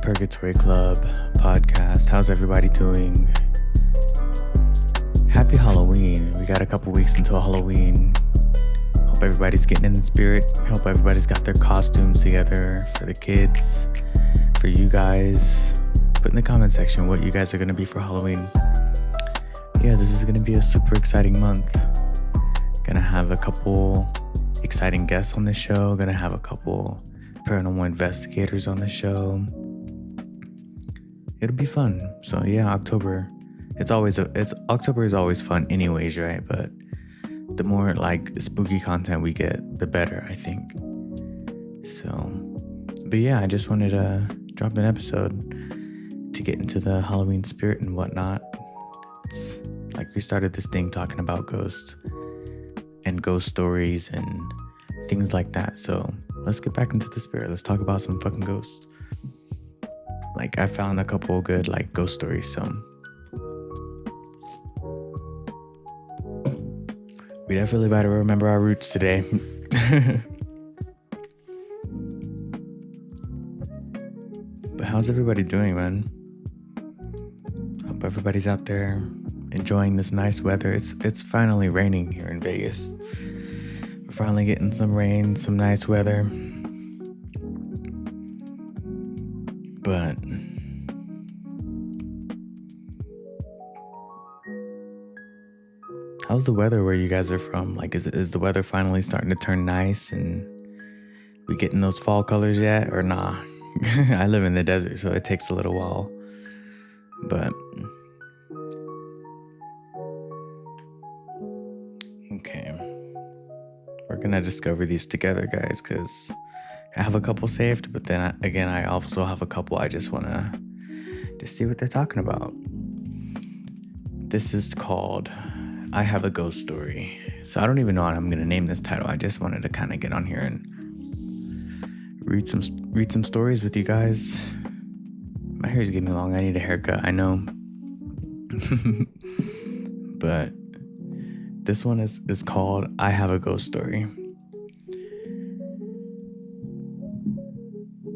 Purgatory Club podcast. How's everybody doing? Happy Halloween. We got a couple weeks until Halloween. Hope everybody's getting in the spirit. Hope everybody's got their costumes together for the kids, for you guys. Put in the comment section what you guys are going to be for Halloween. Yeah, this is going to be a super exciting month. Gonna have a couple exciting guests on the show. Gonna have a couple paranormal investigators on the show. It'll be fun. So yeah, October. October is always fun anyways, right? But the more like spooky content we get, the better, I think. So, but yeah, I just wanted to drop an episode to get into the Halloween spirit and whatnot. It's like we started this thing talking about ghosts and ghost stories and things like that. So let's get back into the spirit. Let's talk about some fucking ghosts. Like I found a couple good like ghost stories. So we definitely better remember our roots today. But how's everybody doing, man? Hope everybody's out there enjoying this nice weather. It's finally raining here in Vegas. We're finally getting some rain, some nice weather. But how's the weather where you guys are from? Like, is the weather finally starting to turn nice and we getting those fall colors yet or nah? I live in the desert, so it takes a little while. But okay, we're gonna discover these together, guys, because I have a couple saved, but then again, I also have a couple I just want to just see what they're talking about. This is called I Have a Ghost Story. So I don't even know what I'm going to name this title. I just wanted to kind of get on here and read some stories with you guys. My hair's getting long. I need a haircut. I know. But this one is called I Have a Ghost Story.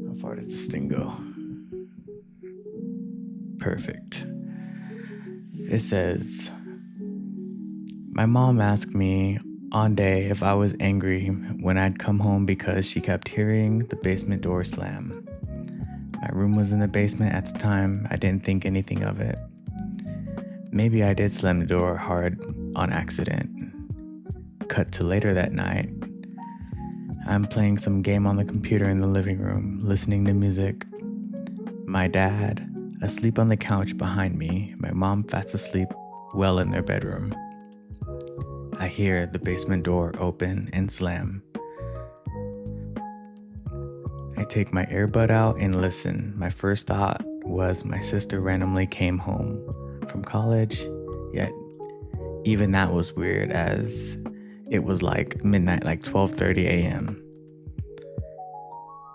How far does this thing go? Perfect. It says, my mom asked me on day if I was angry when I'd come home because she kept hearing the basement door slam. My room was in the basement at the time. I didn't think anything of it. Maybe I did slam the door hard on accident. Cut to later that night. I'm playing some game on the computer in the living room, listening to music. My dad, asleep on the couch behind me. My mom fast asleep, well in their bedroom. I hear the basement door open and slam. I take my earbud out and listen. My first thought was my sister randomly came home from college, yet even that was weird as it was like midnight, like 12:30 a.m.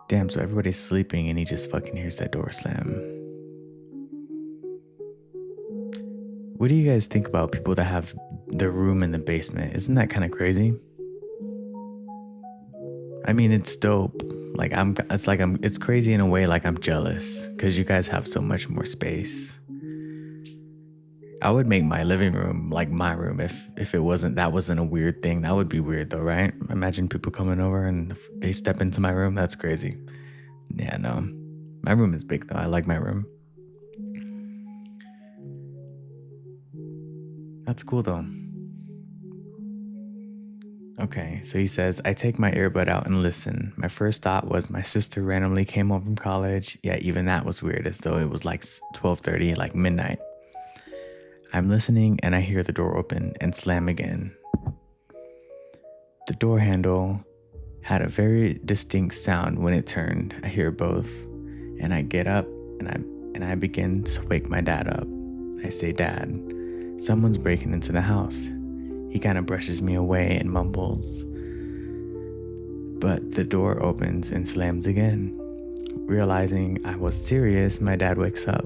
Damn, so everybody's sleeping and he just fucking hears that door slam. What do you guys think about people that have their room in the basement? Isn't that kind of crazy? I mean, it's dope. Like it's crazy in a way. Like I'm jealous because you guys have so much more space. I would make my living room like my room if that wasn't a weird thing. That would be weird though, right? Imagine people coming over and they step into my room. That's crazy. Yeah, no. My room is big though. I like my room. That's cool though. Okay, so he says, I take my earbud out and listen. My first thought was my sister randomly came home from college. Yeah, even that was weird, as though it was like 12:30, like midnight. I'm listening and I hear the door open and slam again. The door handle had a very distinct sound when it turned. I hear both and I get up and I begin to wake my dad up. I say, Dad, someone's breaking into the house. He kind of brushes me away and mumbles. But the door opens and slams again. Realizing I was serious, my dad wakes up.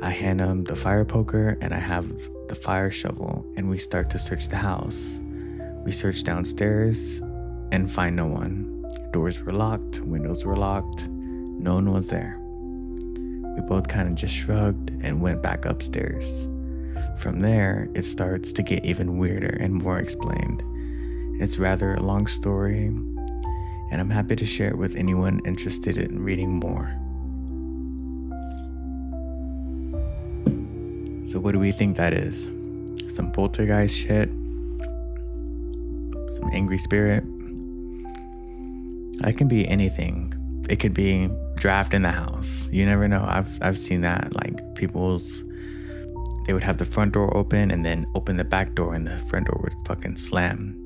I hand him the fire poker and I have the fire shovel and we start to search the house. We search downstairs and find no one. Doors were locked, windows were locked, no one was there. We both kind of just shrugged and went back upstairs. From there, it starts to get even weirder and more explained. It's rather a long story, and I'm happy to share it with anyone interested in reading more. So what do we think that is? Some poltergeist shit? Some angry spirit? It can be anything. It could be draft in the house. You never know. I've seen that. Like they would have the front door open and then open the back door and the front door would fucking slam.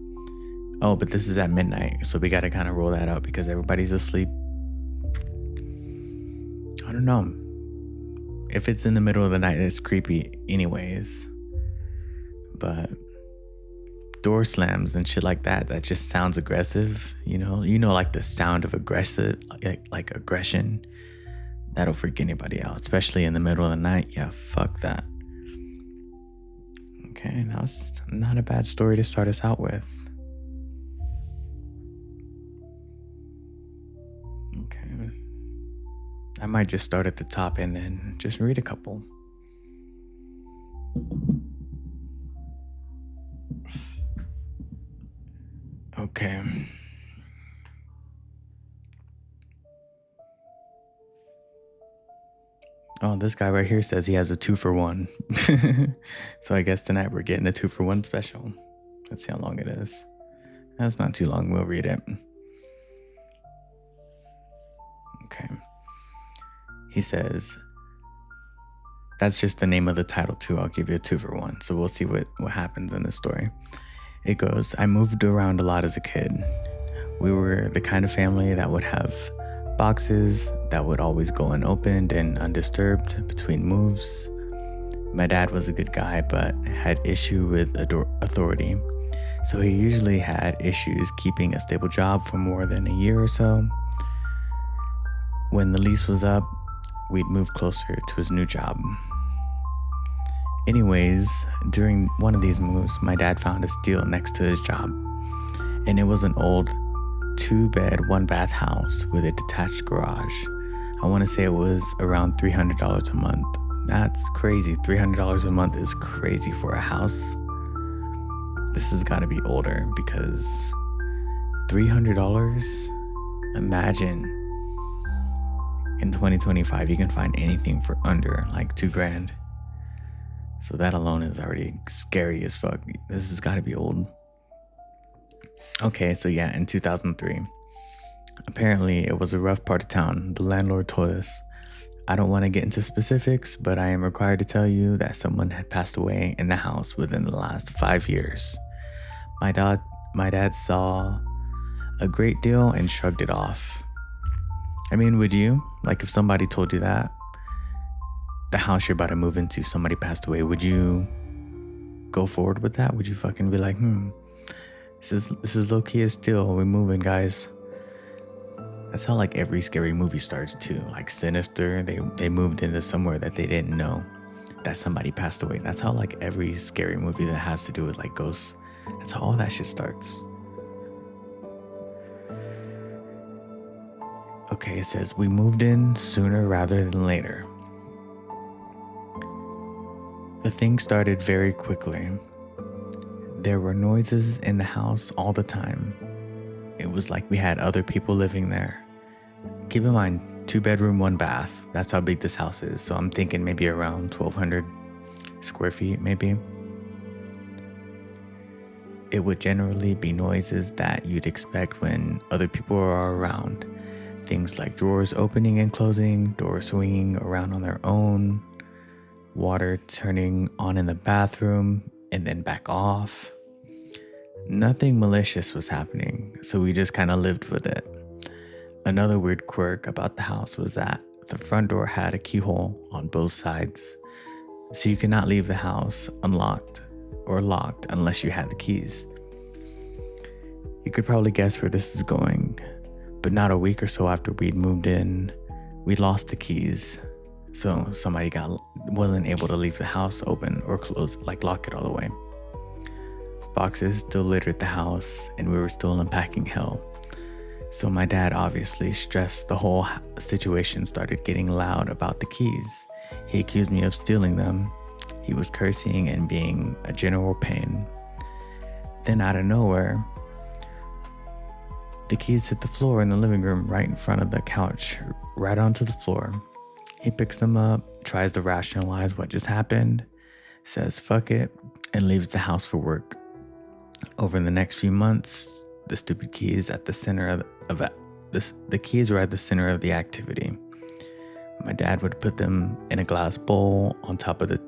Oh, but this is at midnight, so we gotta kind of roll that out because everybody's asleep. I don't know. If it's in the middle of the night, it's creepy anyways. But door slams and shit like that just sounds aggressive, you know, like the sound of aggressive, like aggression. That'll freak anybody out, especially in the middle of the night. Yeah, fuck that. Okay, that's not a bad story to start us out with. Okay. I might just start at the top and then just read a couple. Okay. Oh, this guy right here says he has a 2-for-1. So I guess tonight we're getting a 2-for-1 special. Let's see how long it is. That's not too long. We'll read it. Okay. He says, that's just the name of the title too. I'll give you a 2-for-1. So we'll see what happens in this story. It goes, I moved around a lot as a kid. We were the kind of family that would have boxes that would always go unopened and undisturbed between moves. My dad was a good guy, but had issue with authority. So he usually had issues keeping a stable job for more than a year or so. When the lease was up, we'd move closer to his new job. Anyways, during one of these moves, my dad found a steal next to his job. And it was an old 2-bed, 1-bath house with a detached garage. I want to say it was around $300 a month. That's crazy. $300 a month is crazy for a house. This has got to be older because $300? Imagine in 2025 you can find anything for under like $2,000. So that alone is already scary as fuck. This has got to be old. Okay, so yeah, in 2003. Apparently, it was a rough part of town. The landlord told us. I don't want to get into specifics, but I am required to tell you that someone had passed away in the house within the last 5 years. My dad saw a great deal and shrugged it off. I mean, would you? Like if somebody told you that, the house you're about to move into, somebody passed away, would you go forward with that? Would you fucking be like, this is low-key as still, we're moving, guys? That's how like every scary movie starts too. Like Sinister, they moved into somewhere that they didn't know that somebody passed away. That's how like every scary movie that has to do with like ghosts, that's how all that shit starts. Okay, it says we moved in sooner rather than later. The thing started very quickly. There were noises in the house all the time. It was like we had other people living there. Keep in mind, 2-bedroom, 1-bath. That's how big this house is. So I'm thinking maybe around 1,200 square feet, maybe. It would generally be noises that you'd expect when other people are around. Things like drawers opening and closing, doors swinging around on their own, water turning on in the bathroom and then back off. Nothing malicious was happening, so we just kind of lived with it. Another weird quirk about the house was that the front door had a keyhole on both sides, so you could not leave the house unlocked or locked unless you had the keys. You could probably guess where this is going, but not a week or so after we'd moved in, we lost the keys. So somebody wasn't able to leave the house open or close, like lock it all the way. Boxes still littered the house and we were still unpacking hell. So my dad, obviously stressed, the whole situation started getting loud about the keys. He accused me of stealing them. He was cursing and being a general pain. Then out of nowhere, the keys hit the floor in the living room right in front of the couch, right onto the floor. He picks them up, tries to rationalize what just happened, says fuck it, and leaves the house for work. Over the next few months, the stupid keys at the center the keys were at the center of the activity. My dad would put them in a glass bowl on top of the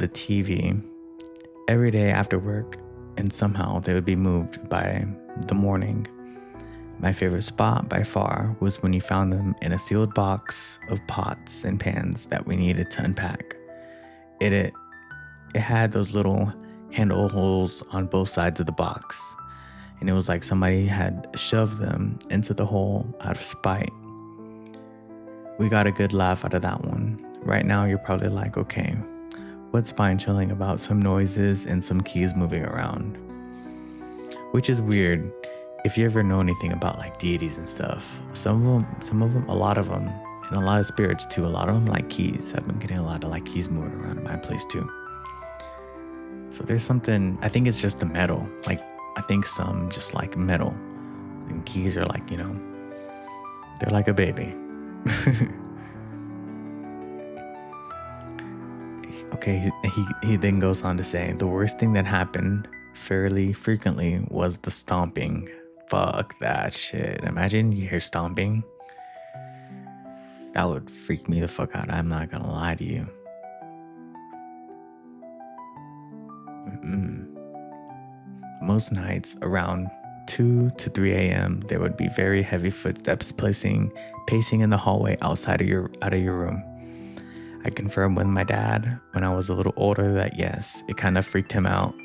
TV every day after work, and somehow they would be moved by the morning. My favorite spot by far was when he found them in a sealed box of pots and pans that we needed to unpack. It had those little handle holes on both sides of the box, and it was like somebody had shoved them into the hole out of spite. We got a good laugh out of that one. Right now you're probably like, okay, what's spine chilling about some noises and some keys moving around? Which is weird. If you ever know anything about like deities and stuff, some of them, a lot of them, and a lot of spirits too, a lot of them like keys. I've been getting a lot of like keys moving around in my place too. So there's something, I think it's just the metal. Like, I think some just like metal. And keys are like, they're like a baby. Okay, he then goes on to say, the worst thing that happened fairly frequently was the stomping. Fuck that shit. Imagine you hear stomping. That would freak me the fuck out. I'm not gonna lie to you. Most nights around 2 to 3 a.m. there would be very heavy footsteps pacing in the hallway out of your room. I confirmed with my dad when I was a little older that yes, it kind of freaked him out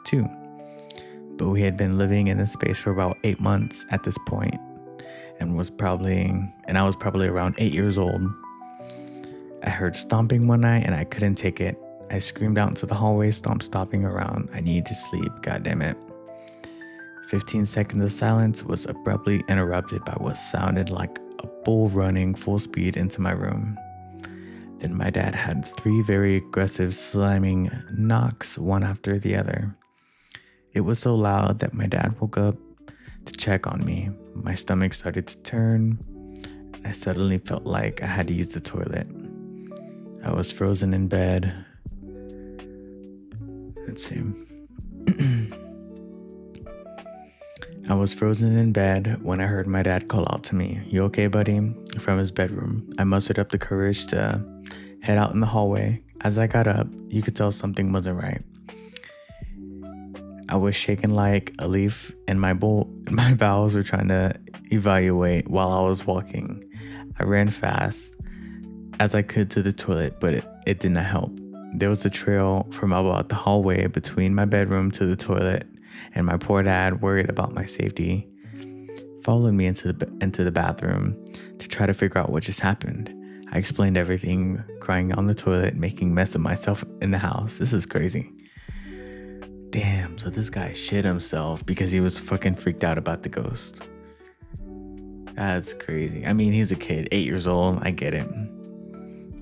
too. But we had been living in this space for about 8 months at this point, and I was probably around 8 years old. I heard stomping one night and I couldn't take it. I screamed out into the hallway, stomping around. I needed to sleep, goddammit. 15 seconds of silence was abruptly interrupted by what sounded like a bull running full speed into my room. Then my dad had 3 very aggressive slamming knocks, one after the other. It was so loud that my dad woke up to check on me. My stomach started to turn. I suddenly felt like I had to use the toilet. I was frozen in bed. Let's see. I was frozen in bed when I heard my dad call out to me, "You okay, buddy?" from his bedroom. I mustered up the courage to head out in the hallway. As I got up, you could tell something wasn't right. I was shaking like a leaf, and my bowels were trying to evaluate while I was walking. I ran fast as I could to the toilet, but it did not help. There was a trail from about the hallway between my bedroom to the toilet, and my poor dad, worried about my safety, followed me into the bathroom to try to figure out what just happened. I explained everything, crying on the toilet, making a mess of myself in the house. This is crazy. Damn, so this guy shit himself because he was fucking freaked out about the ghost. That's crazy. I mean, he's a kid, 8 years old, I get it.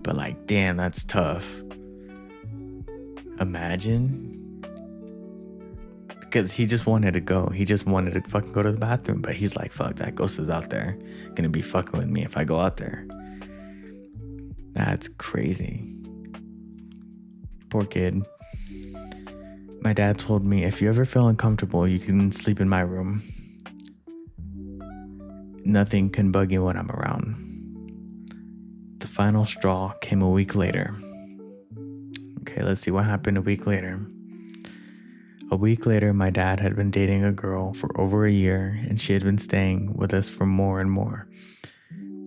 But like, damn, that's tough. Imagine. Because he just wanted to go. He just wanted to fucking go to the bathroom. But he's like, fuck, that ghost is out there. Gonna be fucking with me if I go out there. That's crazy. Poor kid. My dad told me, if you ever feel uncomfortable, you can sleep in my room. Nothing can bug you when I'm around. The final straw came a week later. Okay, let's see what happened a week later. A week later, my dad had been dating a girl for over a year, and she had been staying with us for more and more.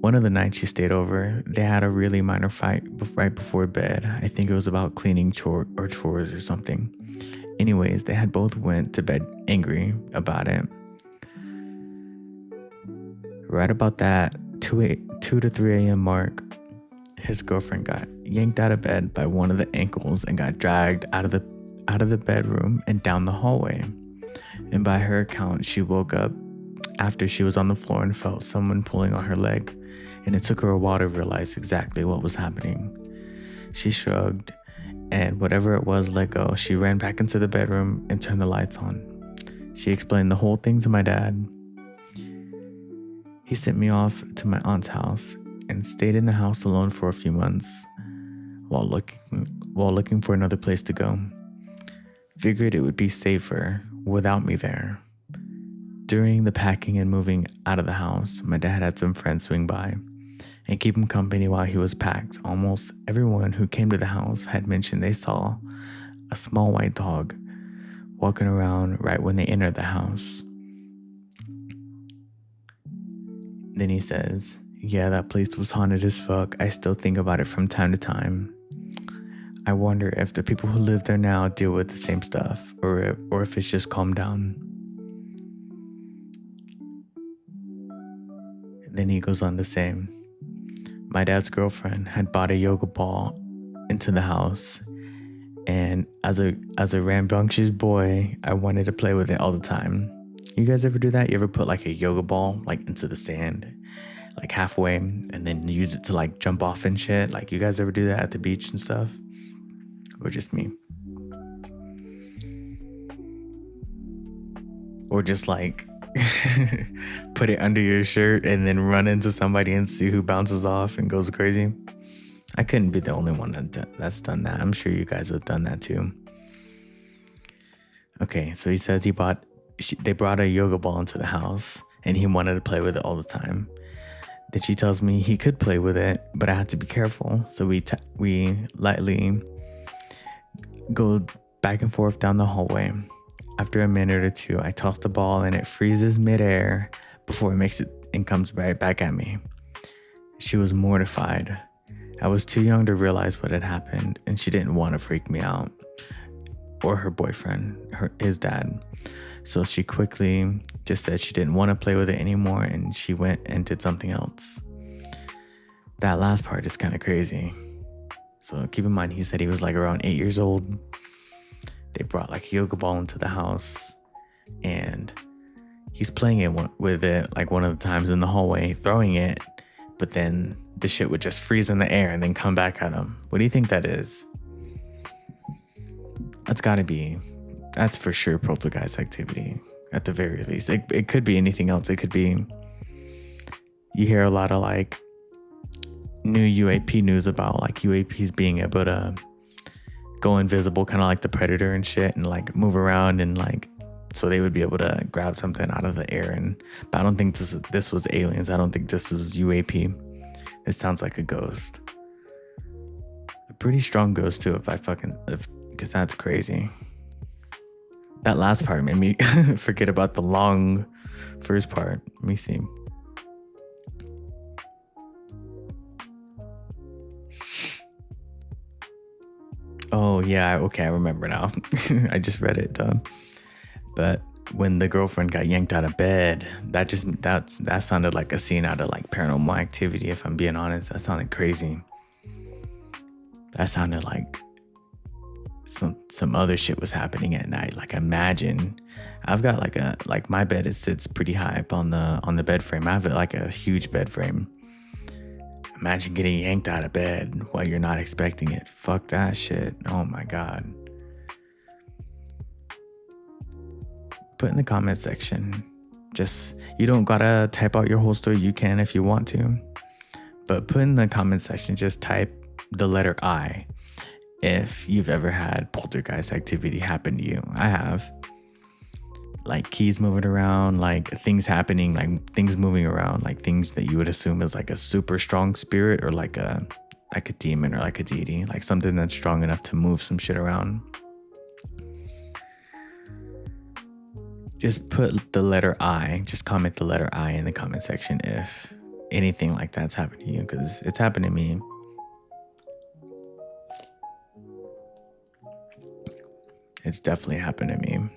One of the nights she stayed over, they had a really minor fight right before bed. I think it was about cleaning chores or something. Anyways, they had both went to bed angry about it. Right about that 2 to 3 a.m. mark, his girlfriend got yanked out of bed by one of the ankles and got dragged out of the bedroom and down the hallway. And by her account, she woke up after she was on the floor and felt someone pulling on her leg, and it took her a while to realize exactly what was happening. She shrugged, and whatever it was let go. She ran back into the bedroom and turned the lights on. She explained the whole thing to my dad. He sent me off to my aunt's house and stayed in the house alone for a few months while looking for another place to go. Figured it would be safer without me there. During the packing and moving out of the house, my dad had some friends swing by and keep him company while he was packed. Almost everyone who came to the house had mentioned they saw a small white dog walking around right when they entered the house. Then he says, "Yeah, that place was haunted as fuck. I still think about it from time to time. I wonder if the people who live there now deal with the same stuff, or if it's just calmed down." And then he goes on to say, "My dad's girlfriend had bought a yoga ball into the house, and as a rambunctious boy, I wanted to play with it all the time." You guys ever do that? You ever put like a yoga ball like into the sand, like halfway, and then use it to like jump off and shit? Like, you guys ever do that at the beach and stuff? Or just me? Or just like put it under your shirt and then run into somebody and see who bounces off and goes crazy? I couldn't be the only one that's done that. I'm sure you guys have done that too. Okay, so he says they brought a yoga ball into the house and he wanted to play with it all the time. Then she tells me he could play with it, but I had to be careful. So we lightly go back and forth down the hallway. After a minute or two, I toss the ball and it freezes midair before it makes it and comes right back at me. She was mortified. I was too young to realize what had happened, and she didn't want to freak me out or her boyfriend, his dad. So she quickly just said she didn't want to play with it anymore, and she went and did something else. That last part is kind of crazy. So keep in mind, he said he was like around 8 years old. They brought like a yoga ball into the house, and he's playing it with it like one of the times in the hallway, throwing it, but then the shit would just freeze in the air and then come back at him. What do you think that is? That's for sure poltergeist activity, at the very least. It could be anything else. It could be, you hear a lot of like new UAP news about like UAPs being able to go invisible, kind of like the Predator and shit, and like move around, and like, so they would be able to grab something out of the air. But I don't think this was aliens. I don't think this was UAP. It sounds like a ghost. A pretty strong ghost too, because that's crazy. That last part made me forget about the long first part. Let me see. Oh yeah, okay, I remember now. I just read it. But when the girlfriend got yanked out of bed, that sounded like a scene out of like Paranormal Activity. If I'm being honest, that sounded crazy. That sounded like some other shit was happening at night. Like, imagine, I've got like my bed, it sits pretty high up on the bed frame. I have like a huge bed frame. Imagine getting yanked out of bed while you're not expecting it. Fuck that shit. Oh my God. Put in the comment section. Just, you don't gotta type out your whole story. You can if you want to. But put in the comment section, just type the letter I if you've ever had poltergeist activity happen to you. I have. Like keys moving around, like things happening, like things moving around, like things that you would assume is like a super strong spirit, or like a demon, or like a deity, like something that's strong enough to move some shit around. Just put the letter I, just comment the letter I in the comment section if anything like that's happened to you, because it's happened to me. It's definitely happened to me.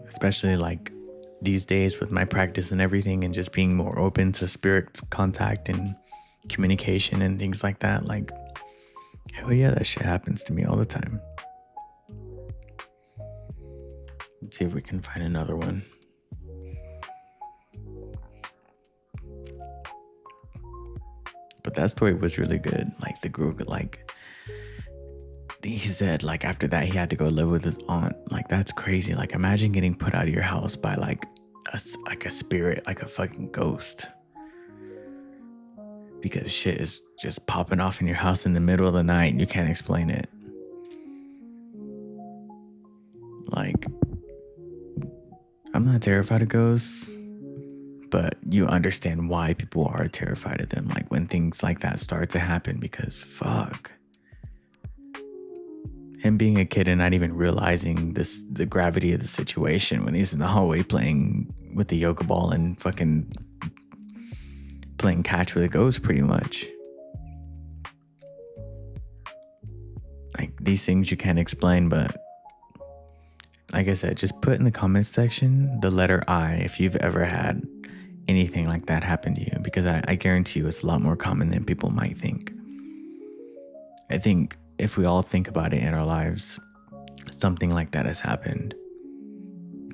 Especially like these days with my practice and everything, and just being more open to spirit contact and communication and things like that. Like, hell yeah, that shit happens to me all the time. Let's see if we can find another one. But that story was really good. Like the girl, like he said, like after that he had to go live with his aunt. Like that's crazy. Like imagine getting put out of your house by like a spirit, like a fucking ghost, because shit is just popping off in your house in the middle of the night and you can't explain it. Like, I'm not terrified of ghosts, but you understand why people are terrified of them. Like when things like that start to happen, because fuck. Him being a kid and not even realizing the gravity of the situation when he's in the hallway playing with the yoga ball and fucking playing catch with a ghost, pretty much. Like these things you can't explain, but like I said, just put in the comments section the letter I if you've ever had anything like that happen to you, because I guarantee you it's a lot more common than people might think. I think if we all think about it in our lives, something like that has happened.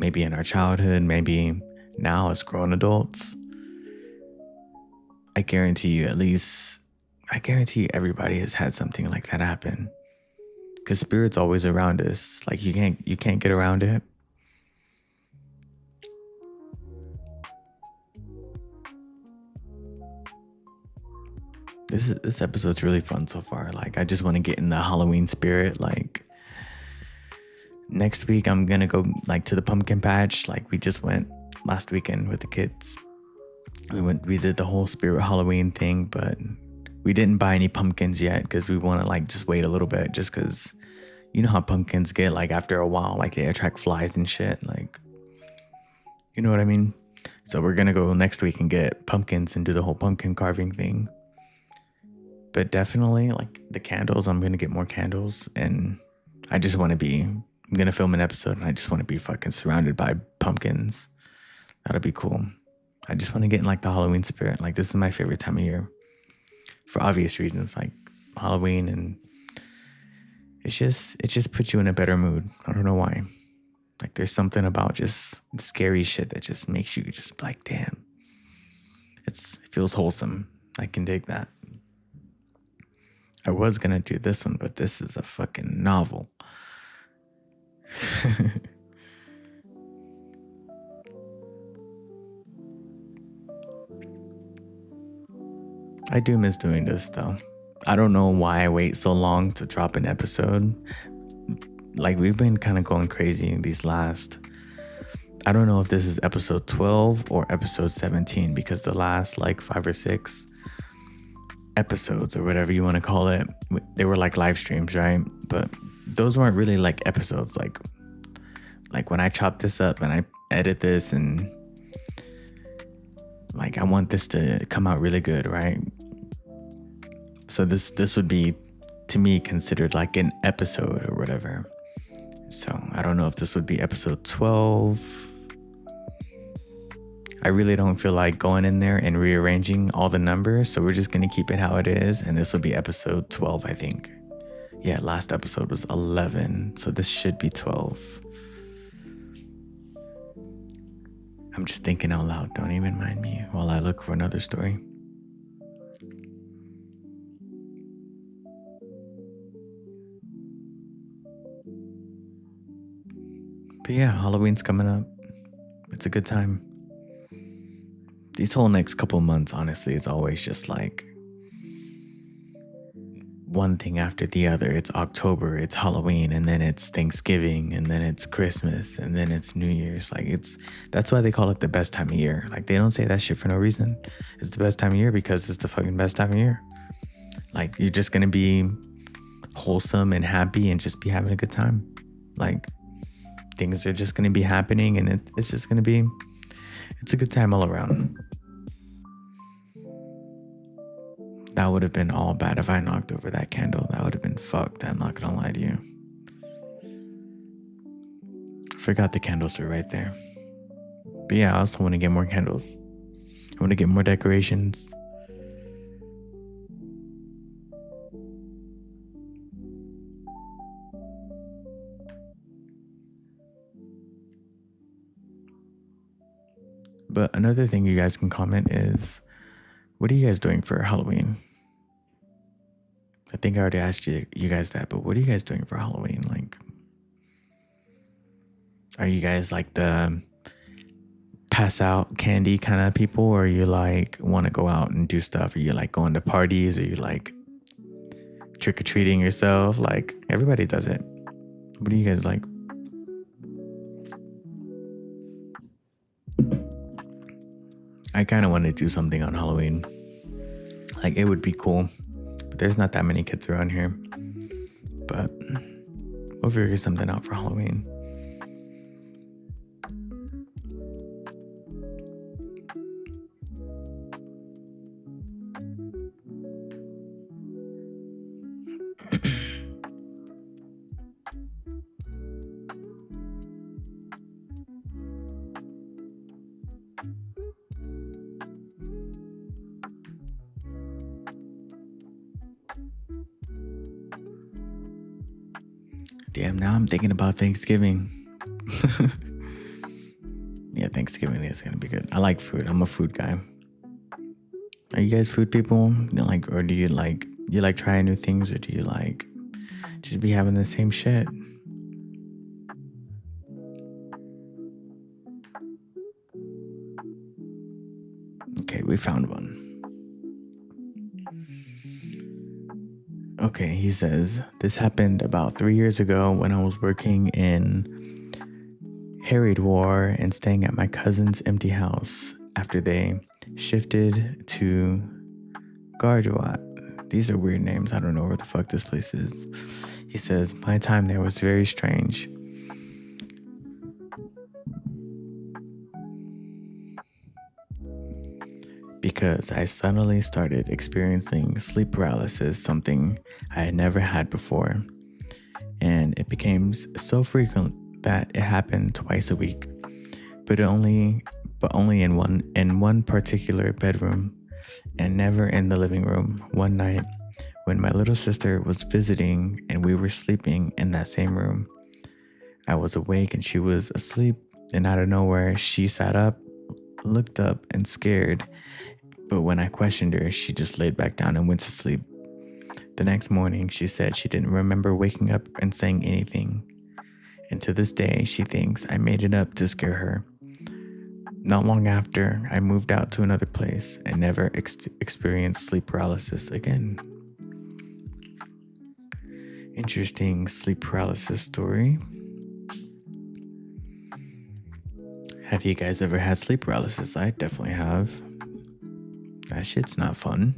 Maybe in our childhood, maybe now as grown adults. I guarantee you everybody has had something like that happen. Because spirit's always around us. Like you can't get around it. This episode's really fun so far. Like I just want to get in the Halloween spirit. Like next week I'm gonna go like to the pumpkin patch. Like we just went last weekend with the kids. We did the whole spirit Halloween thing, but we didn't buy any pumpkins yet because we want to like just wait a little bit, just because you know how pumpkins get, like after a while, like they attract flies and shit, like, you know what I mean? So we're gonna go next week and get pumpkins and do the whole pumpkin carving thing. But definitely like the candles, I'm gonna get more candles, and I'm gonna film an episode and I just want to be fucking surrounded by pumpkins. That'll be cool. I just want to get in like the Halloween spirit. Like this is my favorite time of year for obvious reasons, like Halloween, and it just puts you in a better mood. I don't know why. Like there's something about just scary shit that just makes you just like, damn. It feels wholesome. I can dig that. I was gonna do this one, but this is a fucking novel. I do miss doing this though. I don't know why I wait so long to drop an episode. Like we've been kind of going crazy in these last, I don't know if this is episode 12 or episode 17, because the last like 5 or 6 episodes or whatever you want to call it, they were like live streams, right? But those weren't really like episodes. Like when I chop this up and I edit this, and like I want this to come out really good, right? So this would be, to me, considered like an episode or whatever. So I don't know if this would be episode 12. I really don't feel like going in there and rearranging all the numbers, so we're just gonna keep it how it is, and this will be episode 12, I think. Yeah, last episode was 11, so this should be 12. I'm just thinking out loud. Don't even mind me while I look for another story. But yeah, Halloween's coming up. It's a good time. These whole next couple months, honestly, it's always just like one thing after the other. It's October, it's Halloween, and then it's Thanksgiving, and then it's Christmas, and then it's New Year's. Like that's why they call it the best time of year. Like they don't say that shit for no reason. It's the best time of year because it's the fucking best time of year. Like you're just gonna be wholesome and happy and just be having a good time. Like things are just gonna be happening, and it's just gonna be, it's a good time all around. That would have been all bad if I knocked over that candle. That would have been fucked. I'm not gonna lie to you. Forgot the candles were right there. But yeah, I also want to get more candles. I want to get more decorations. But another thing you guys can comment is, what are you guys doing for Halloween? I think I already asked you guys that, but what are you guys doing for Halloween? Like, are you guys like the pass out candy kind of people, or you like want to go out and do stuff? Are you like going to parties? Are you like trick-or-treating yourself? Like, everybody does it. What do you guys like? I kind of want to do something on Halloween. Like, it would be cool, but there's not that many kids around here. But we'll figure something out for Halloween. Damn, now I'm thinking about Thanksgiving. Yeah, Thanksgiving is gonna be good. I like food. I'm a food guy. Are you guys food people? Like, or do you like trying new things, or do you like just be having the same shit? Okay, we found one. Okay, he says, this happened about 3 years ago when I was working in Harried War and staying at my cousin's empty house after they shifted to Garjawat. These are weird names. I don't know where the fuck this place is. He says, my time there was very strange. Because I suddenly started experiencing sleep paralysis, something I had never had before. And it became so frequent that it happened twice a week, but only in one particular bedroom, and never in the living room. One night when my little sister was visiting and we were sleeping in that same room, I was awake and she was asleep, and out of nowhere she sat up, looked up, and scared. But when I questioned her, she just laid back down and went to sleep. The next morning, she said she didn't remember waking up and saying anything. And to this day, she thinks I made it up to scare her. Not long after, I moved out to another place and never experienced sleep paralysis again. Interesting sleep paralysis story. Have you guys ever had sleep paralysis? I definitely have. That shit's not fun.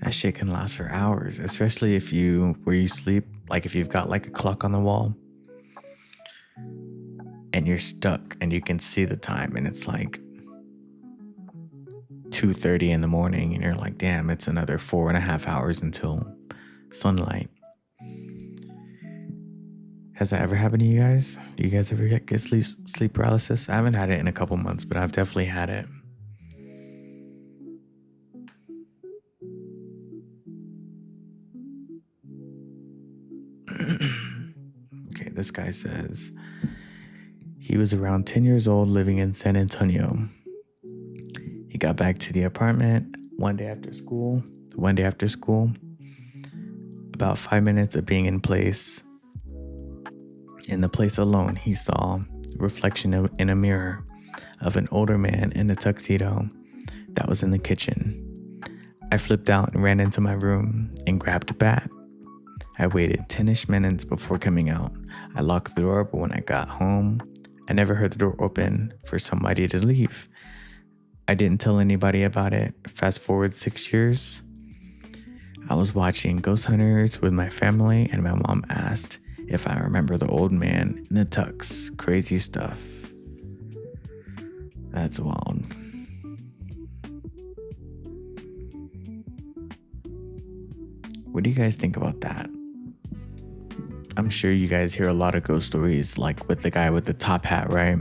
That shit can last for hours, especially where you sleep, like if you've got like a clock on the wall and you're stuck and you can see the time and it's like 2:30 in the morning and you're like, damn, it's another 4.5 hours until sunlight. Has that ever happened to you guys? Do you guys ever get sleep paralysis? I haven't had it in a couple months, but I've definitely had it. Okay, this guy says he was around 10 years old living in San Antonio. He got back to the apartment one day after school. About 5 minutes of being in the place alone, he saw a reflection in a mirror of an older man in a tuxedo that was in the kitchen. I flipped out and ran into my room and grabbed a bat. I waited 10-ish minutes before coming out. I locked the door, but when I got home, I never heard the door open for somebody to leave. I didn't tell anybody about it. Fast forward 6 years, I was watching Ghost Hunters with my family, and my mom asked if I remember the old man in the tux. Crazy stuff. That's wild. What do you guys think about that? I'm sure you guys hear a lot of ghost stories, like with the guy with the top hat, right?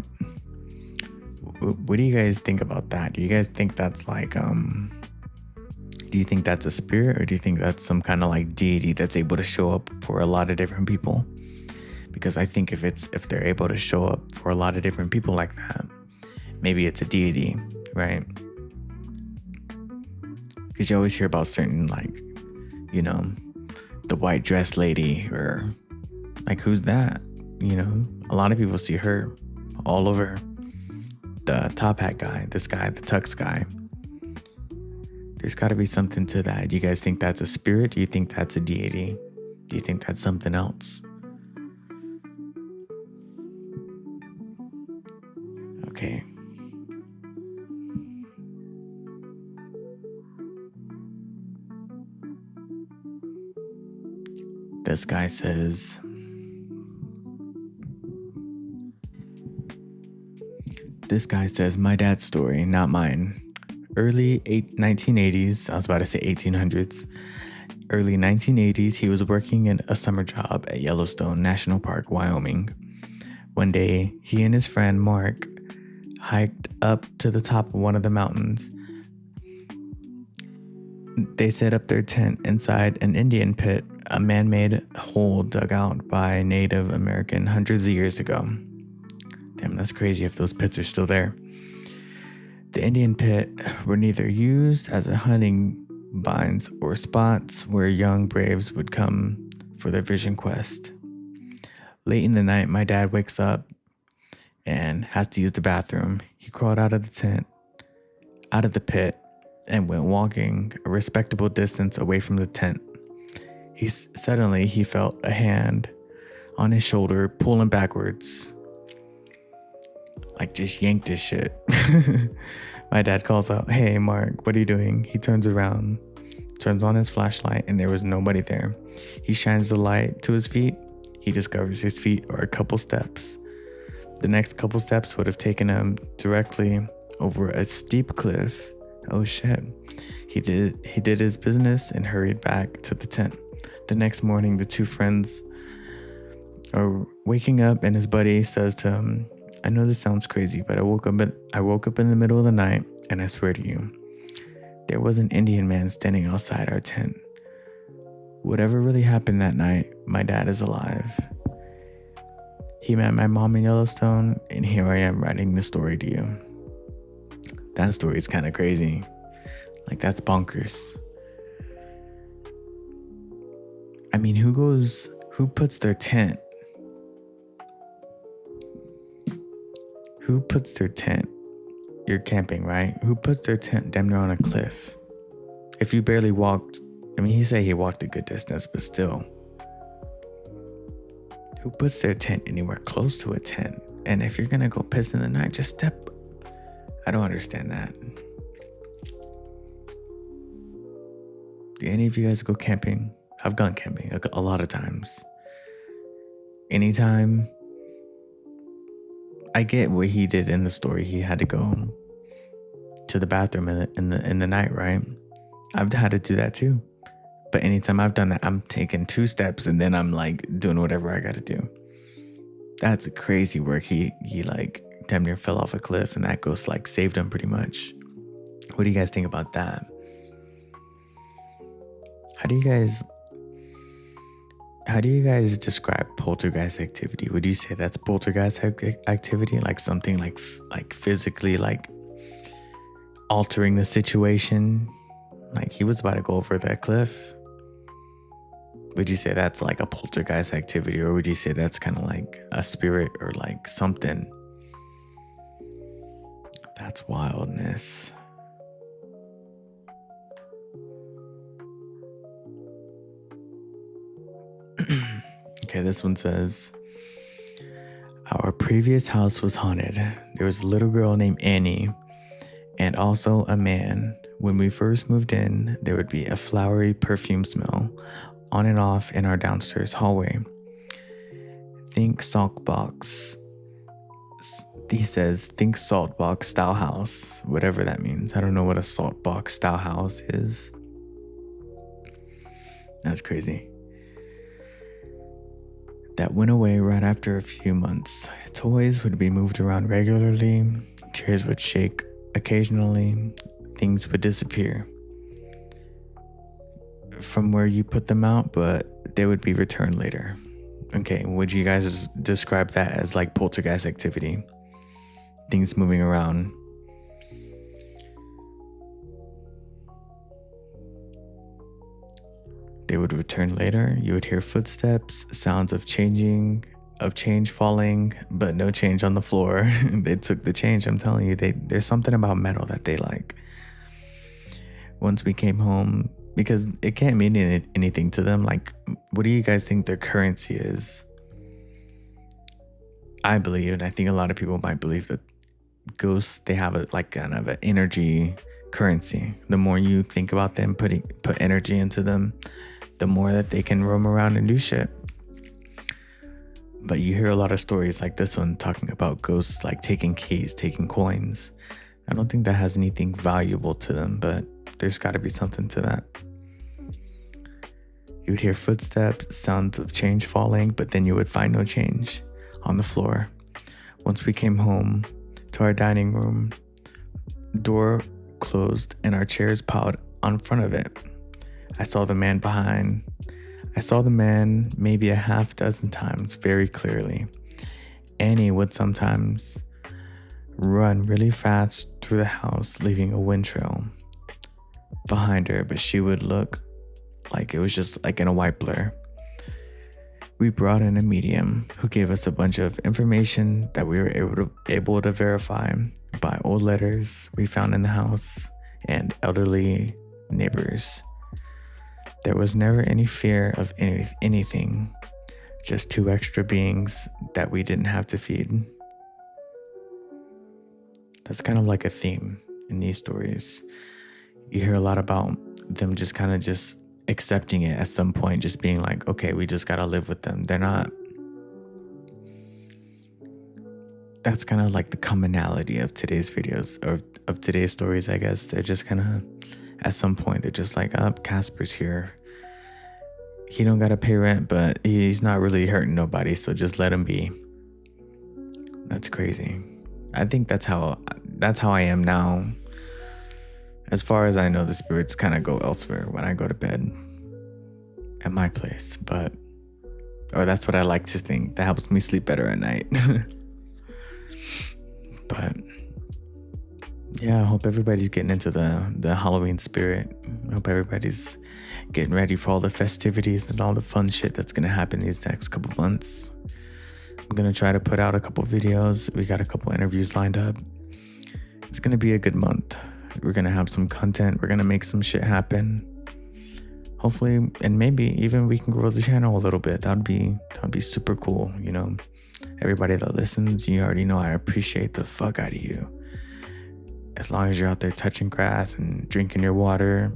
What do you guys think about that? Do you guys think that's like, do you think that's a spirit, or do you think that's some kind of like deity that's able to show up for a lot of different people? Because I think if they're able to show up for a lot of different people like that, maybe it's a deity, right? Because you always hear about certain, like, you know, the white dress lady, or like, who's that? You know, a lot of people see her all over. The top hat guy, this guy, the tux guy. There's got to be something to that. Do you guys think that's a spirit? Do you think that's a deity? Do you think that's something else? Okay. This guy says, my dad's story, not mine. Early 1980s, I was about to say 1800s. Early 1980s, he was working in a summer job at Yellowstone National Park, Wyoming. One day, he and his friend Mark hiked up to the top of one of the mountains. They set up their tent inside an Indian pit, a man-made hole dug out by Native American hundreds of years ago. Damn, that's crazy if those pits are still there. The Indian pit were neither used as a hunting binds or spots where young braves would come for their vision quest. Late in the night, my dad wakes up and has to use the bathroom. He crawled out of the tent, out of the pit, and went walking a respectable distance away from the tent. Suddenly he felt a hand on his shoulder pulling backwards. Like, just yanked his shit. My dad calls out, "Hey, Mark, what are you doing?" He turns around, turns on his flashlight, and there was nobody there. He shines the light to his feet. He discovers his feet are a couple steps. The next couple steps would have taken him directly over a steep cliff. Oh shit. He did his business and hurried back to the tent. The next morning, the two friends are waking up, and his buddy says to him, "I know this sounds crazy, but I woke up in the middle of the night, and I swear to you, there was an Indian man standing outside our tent. Whatever really happened that night, my dad is alive. He met my mom in Yellowstone, and here I am writing the story to you." That story is kind of crazy. Like, that's bonkers. I mean, who puts their tent? You're camping, right? Who puts their tent damn near on a cliff? If you barely walked, I mean, he said he walked a good distance, but still. Who puts their tent anywhere close to a tent? And if you're gonna go piss in the night, just step. I don't understand that. Do any of you guys go camping? I've gone camping a lot of times. Anytime, I get what he did in the story. He had to go to the bathroom in the night, right? I've had to do that too. But anytime I've done that, I'm taking 2 steps and then I'm like doing whatever I gotta do. That's crazy work. He like damn near fell off a cliff, and that ghost like saved him pretty much. What do you guys think about that? How do you guys describe poltergeist activity? Would you say that's poltergeist activity, like something like physically like altering the situation? Like, he was about to go over that cliff. Would you say that's like a poltergeist activity, or would you say that's kind of like a spirit or like something? That's wildness. Okay, this one says, our previous house was haunted. There was a little girl named Annie and also a man. When we first moved in, there would be a flowery perfume smell on and off in our downstairs hallway. Think salt box. He says, think salt box style house, whatever that means. I don't know what a salt box style house is. That's crazy. That went away right after a few months. Toys would be moved around regularly. Chairs would shake occasionally. Things would disappear from where you put them out, but they would be returned later. Okay, would you guys describe that as like poltergeist activity? things moving around. They would return later. You would hear footsteps, sounds of change falling, but no change on the floor. They took the change. I'm telling you, there's something about metal that they like. Once we came home, because it can't mean anything to them. Like, what do you guys think their currency is? I believe, and I think a lot of people might believe, that ghosts, they have kind of an energy currency. The more you think about them, put energy into them, the more that they can roam around and do shit. But you hear a lot of stories like this one talking about ghosts like taking keys, taking coins. I don't think that has anything valuable to them, but there's got to be something to that. You would hear footsteps, sounds of change falling, but then you would find no change on the floor. Once we came home to our dining room, door closed and our chairs piled on front of it. I saw the man maybe a half dozen times very clearly. Annie would sometimes run really fast through the house, leaving a wind trail behind her, but she would look like it was just like in a white blur. We brought in a medium who gave us a bunch of information that we were able to verify by old letters we found in the house and elderly neighbors. There was never any fear of anything, just 2 extra beings that we didn't have to feed. That's kind of like a theme in these stories. You hear a lot about them just kind of just accepting it at some point, just being like, okay, we just gotta live with them. They're not. That's kind of like the commonality of today's videos, or of today's stories, I guess. They're just kind of, at some point, they're just like, Casper's here. He don't gotta pay rent, but he's not really hurting nobody, so just let him be. That's crazy. I think that's how I am now. As far as I know, the spirits kind of go elsewhere when I go to bed at my place, or that's what I like to think. That helps me sleep better at night. But yeah, I hope everybody's getting into the Halloween spirit. I hope everybody's getting ready for all the festivities and all the fun shit that's gonna happen these next couple months. I'm gonna try to put out a couple videos. We got a couple interviews lined up. It's gonna be a good month. We're gonna have some content. We're gonna make some shit happen. Hopefully, and maybe even we can grow the channel a little bit. That'd be super cool. You know, everybody that listens, you already know I appreciate the fuck out of you. As long as you're out there touching grass and drinking your water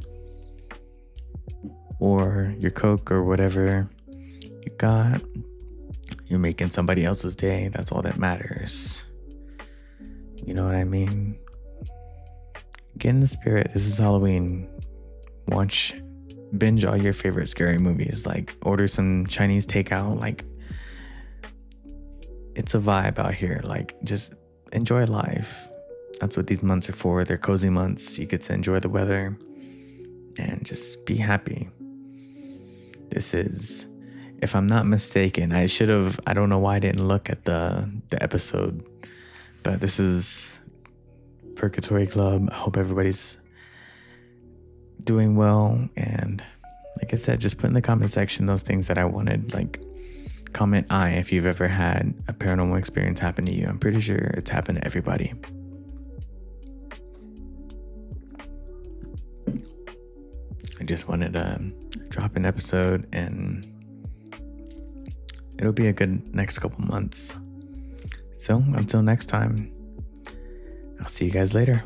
or your Coke or whatever you got, you're making somebody else's day. That's all that matters. You know what I mean? Get in the spirit. This is Halloween. Binge all your favorite scary movies. Like, order some Chinese takeout. Like, it's a vibe out here. Like, just enjoy life. That's what these months are for. They're cozy months. You get to enjoy the weather and just be happy. This is, if I'm not mistaken, I don't know why I didn't look at the episode, but this is Purgatory Club. I hope everybody's doing well. And like I said, just put in the comment section those things that I wanted. Like, comment if you've ever had a paranormal experience happen to you. I'm pretty sure it's happened to everybody. I just wanted to drop an episode, and it'll be a good next couple months. So until next time, I'll see you guys later.